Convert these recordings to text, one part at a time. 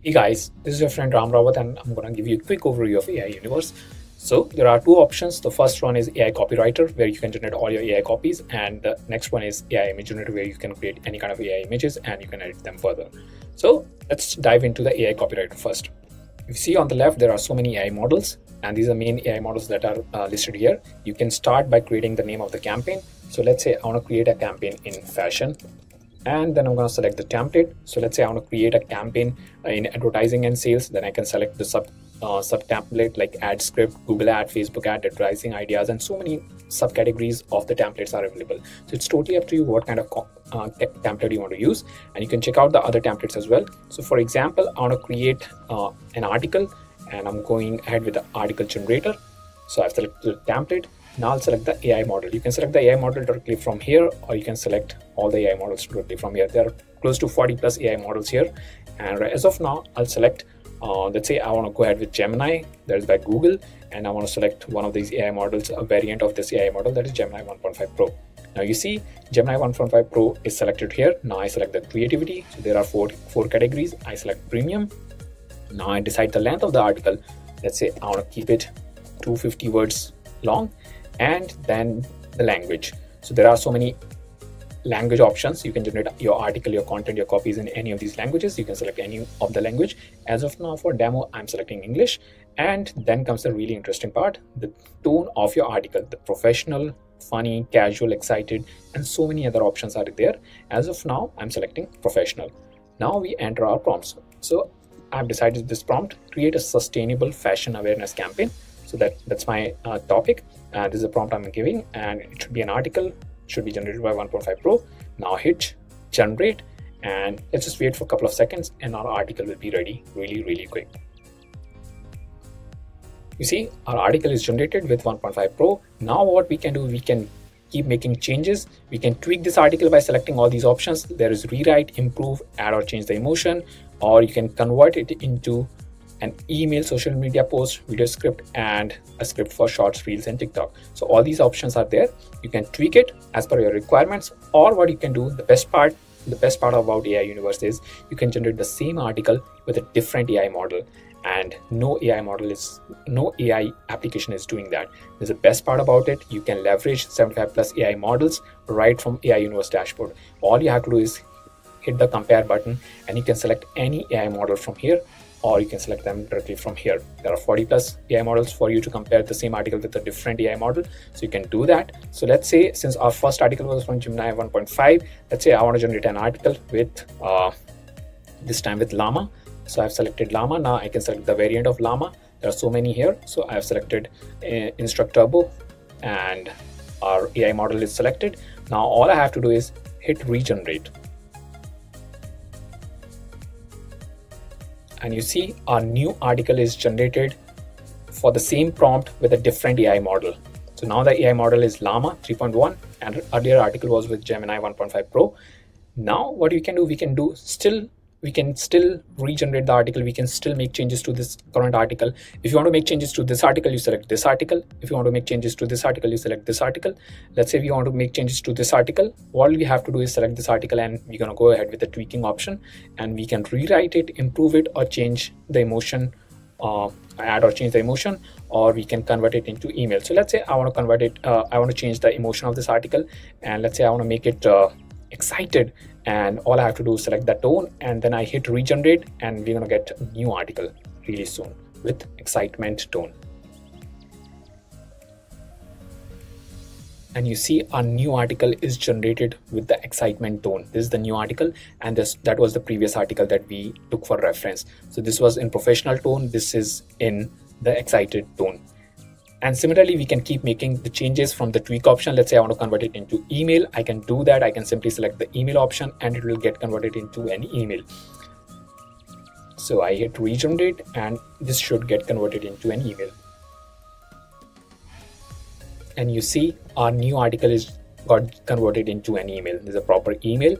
Hey guys, this is your friend Ram Rawat and I'm going to give you a quick overview of AI Universe. So there are two options. The first one is AI Copywriter, where you can generate all your AI copies, and the next one is AI Image Generator, where you can create any kind of AI images and you can edit them further. So let's dive into the AI Copywriter first. If you see on the left, there are so many AI models, and these are main AI models that are listed here. You can start by creating the name of the campaign. So let's say I want to create a campaign in fashion, and then I'm going to select the template. So let's say I want to create a campaign in advertising and sales. Then I can select the sub template like ad script, Google ad, Facebook ad, advertising ideas, and so many subcategories of the templates are available. So it's totally up to you what kind of template you want to use, and you can check out the other templates as well. So for example, I want to create an article, and I'm going ahead with the article generator. So I've selected the template. Now I'll select the AI model. You can select the AI model directly from here, or you can select all the AI models directly from here. There are close to 40 plus AI models here. And as of now, I'll select, let's say I want to go ahead with Gemini, that is by Google, and I want to select one of these AI models, a variant of this AI model, that is Gemini 1.5 Pro. Now you see Gemini 1.5 Pro is selected here. Now I select the creativity. So there are four categories. I select premium. Now I decide the length of the article. Let's say I want to keep it 250 words long, and then the language. So there are so many language options. You can generate your article, your content, your copies in any of these languages. You can select any of the language. As of now, for demo, I'm selecting English. And then comes the really interesting part, the tone of your article, the professional, funny, casual, excited, and so many other options are there. As of now, I'm selecting professional. Now we enter our prompts. So I've decided this prompt, create a sustainable fashion awareness campaign. So that's my topic. This is a prompt I'm giving, and it should be an article. It should be generated by 1.5 Pro. Now hit generate, and let's just wait for a couple of seconds, and our article will be ready really quick. You see, our article is generated with 1.5 Pro. Now what we can do, we can keep making changes. We can tweak this article by selecting all these options. There is rewrite, improve, add or change the emotion, or you can convert it into an email, social media post, video script, and a script for shorts, reels, and TikTok. So all these options are there. You can tweak it as per your requirements, or what you can do, the best part about AI Universe is you can generate the same article with a different AI model, and no AI application is doing that. This is the best part about it. You can leverage 75 plus AI models right from AI Universe dashboard. All you have to do is hit the compare button, and you can select any AI model from here, or you can select them directly from here. There are 40 plus AI models for you to compare the same article with a different AI model. So you can do that. So let's say, since our first article was from Gemini 1.5, let's say I want to generate an article with, this time with Llama. So I've selected Llama. Now I can select the variant of Llama. There are so many here. So I've selected Instruct Turbo, and our AI model is selected. Now all I have to do is hit regenerate. And you see our new article is generated for the same prompt with a different AI model. So now the AI model is Llama 3.1, and earlier article was with Gemini 1.5 Pro. Now what we can do, we can still regenerate the article. We can still make changes to this current article. If you want to make changes to this article, you select this article. If you want to make changes to this article, you select this article. Let's say we want to make changes to this article. All we have to do is select this article, and we're going to go ahead with the tweaking option, and we can rewrite it, improve it, or change the emotion, add or change the emotion, or we can convert it into email. So let's say I want to convert it, I want to change the emotion of this article, and let's say I want to make it excited, and all I have to do is select that tone, and then I hit regenerate, and we're going to get a new article really soon with excitement tone. And you see our new article is generated with the excitement tone. This is the new article, and that was the previous article that we took for reference. So this was in professional tone, this is in the excited tone. And similarly, we can keep making the changes from the tweak option. Let's say I want to convert it into email. I can do that. I can simply select the email option, and it will get converted into an email. So I hit regenerate, and this should get converted into an email. And you see our new article is got converted into an email. This is a proper email.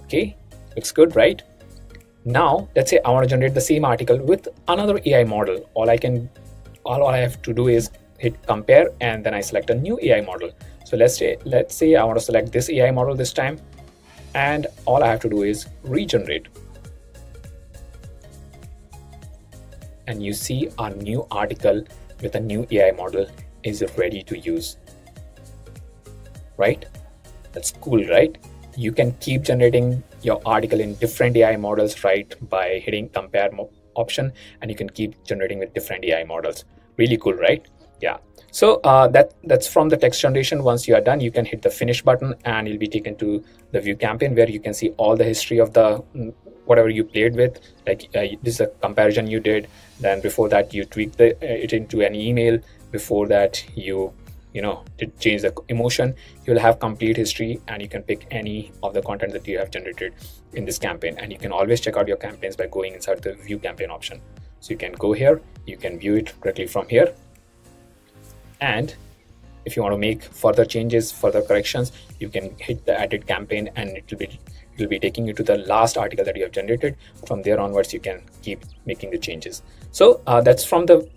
Okay, looks good, right? Now let's say I want to generate the same article with another AI model. All I have to do is hit compare, and then I select a new AI model. So let's say I want to select this AI model this time, and all I have to do is regenerate. and you see our new article with a new AI model is ready to use, right? That's cool, right? You can keep generating your article in different AI models, right, by hitting compare option, and you can keep generating with different AI models. Really cool, right? Yeah. So that's from the text generation. Once you are done, you can hit the finish button and you'll be taken to the view campaign, where you can see all the history of the whatever you played with. Like this is a comparison you did, then before that you tweaked it into an email, before that you did change the emotion. You'll have complete history, and you can pick any of the content that you have generated in this campaign. And you can always check out your campaigns by going inside the view campaign option. So you can go here, you can view it directly from here, and if you want to make further changes, further corrections, you can hit the edit campaign, and it will be taking you to the last article that you have generated. From there onwards, you can keep making the changes. So that's from the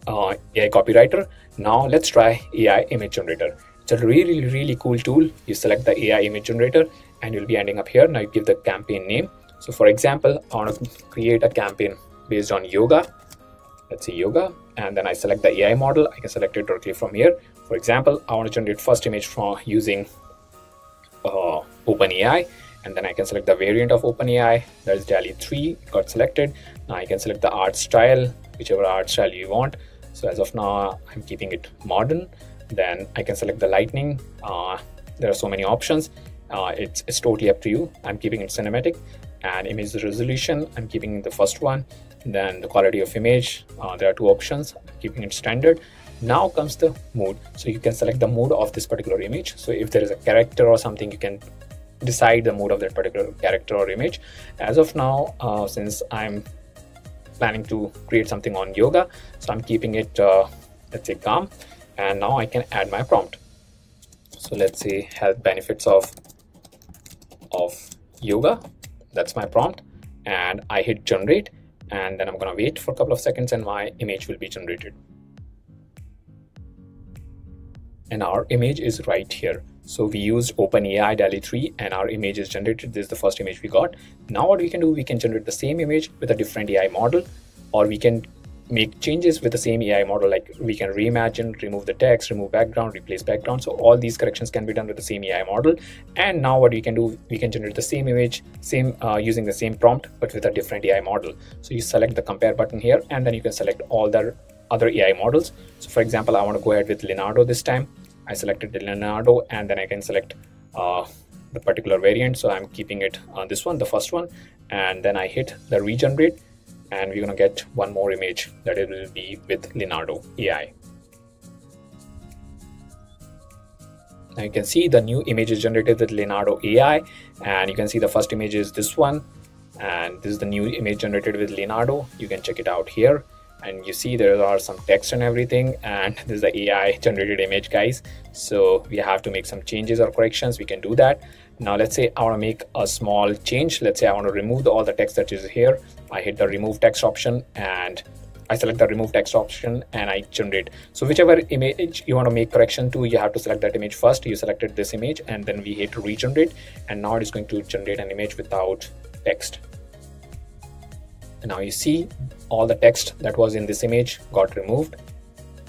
AI copywriter. Now let's try AI image generator. It's a really cool tool. You select the AI image generator and you'll be ending up here. Now you give the campaign name. So for example, I want to create a campaign based on yoga. Let's say yoga, and then I select the AI model. I can select it directly from here. For example, I want to generate first image from using OpenAI, and then I can select the variant of OpenAI. That is DALL-E 3, got selected. Now I can select the art style, whichever art style you want. So as of now, I'm keeping it modern. Then I can select the lightning. There are so many options. It's totally up to you. I'm keeping it cinematic. And image resolution, I'm keeping the first one. Then the quality of image, there are two options. I'm keeping it standard. Now comes the mood. So you can select the mood of this particular image. So if there is a character or something, you can decide the mood of that particular character or image. As of now, since I'm planning to create something on yoga, so I'm keeping it let's say calm, and now I can add my prompt. So let's say health benefits of yoga. That's my prompt, and I hit generate, and then I'm gonna wait for a couple of seconds and my image will be generated. And our image is right here. So we used OpenAI DALL-E 3 and our image is generated. This is the first image we got. Now what we can do, we can generate the same image with a different AI model, or we can make changes with the same AI model. Like we can reimagine, remove the text, remove background, replace background. So all these corrections can be done with the same AI model. And now what we can do, we can generate the same image, using the same prompt, but with a different AI model. So you select the compare button here, and then you can select all the other AI models. So for example, I want to go ahead with Leonardo this time. I selected the Leonardo, and then I can select the particular variant. So I'm keeping it on this one, the first one, and then I hit the regenerate, and we're gonna get one more image that it will be with Leonardo AI. Now you can see the new image is generated with Leonardo AI, and you can see the first image is this one, and this is the new image generated with Leonardo. You can check it out here. And you see there are some text and everything, and this is the AI generated image, guys. So we have to make some changes or corrections. We can do that. Now let's say I want to make a small change. Let's say I want to remove all the text that is here. I hit the remove text option, and I select the remove text option, and I generate. So whichever image you want to make correction to, you have to select that image first. You selected this image, and then we hit regenerate, and now it is going to generate an image without text. And now you see all the text that was in this image got removed,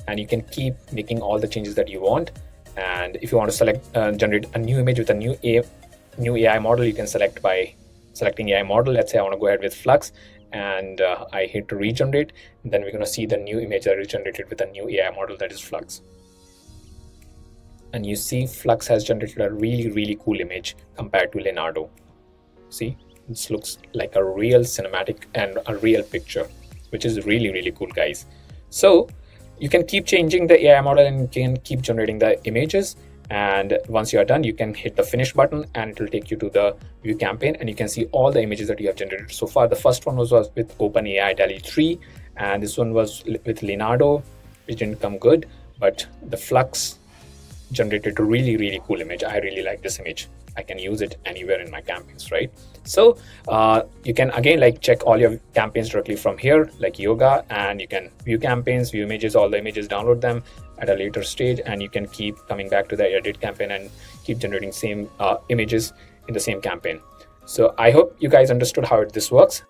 and you can keep making all the changes that you want. And if you want to select generate a new image with a new AI model, you can select by selecting AI model. Let's say I want to go ahead with Flux, and I hit regenerate. Then we're going to see the new image that is generated with a new AI model, that is Flux. And you see Flux has generated a really cool image compared to Leonardo. See, this looks like a real cinematic and a real picture, which is really cool, guys. So you can keep changing the AI model and you can keep generating the images. And once you are done, you can hit the finish button, and it will take you to the view campaign, and you can see all the images that you have generated so far. The first one was with OpenAI DALL-E 3, and this one was with Leonardo, which didn't come good, but the Flux generated a really cool image. I really like this image. I can use it anywhere in my campaigns, right? So you can again check all your campaigns directly from here, like yoga, and you can view campaigns, view images, all the images, download them at a later stage, and you can keep coming back to the edit campaign and keep generating same images in the same campaign. So I hope you guys understood how this works.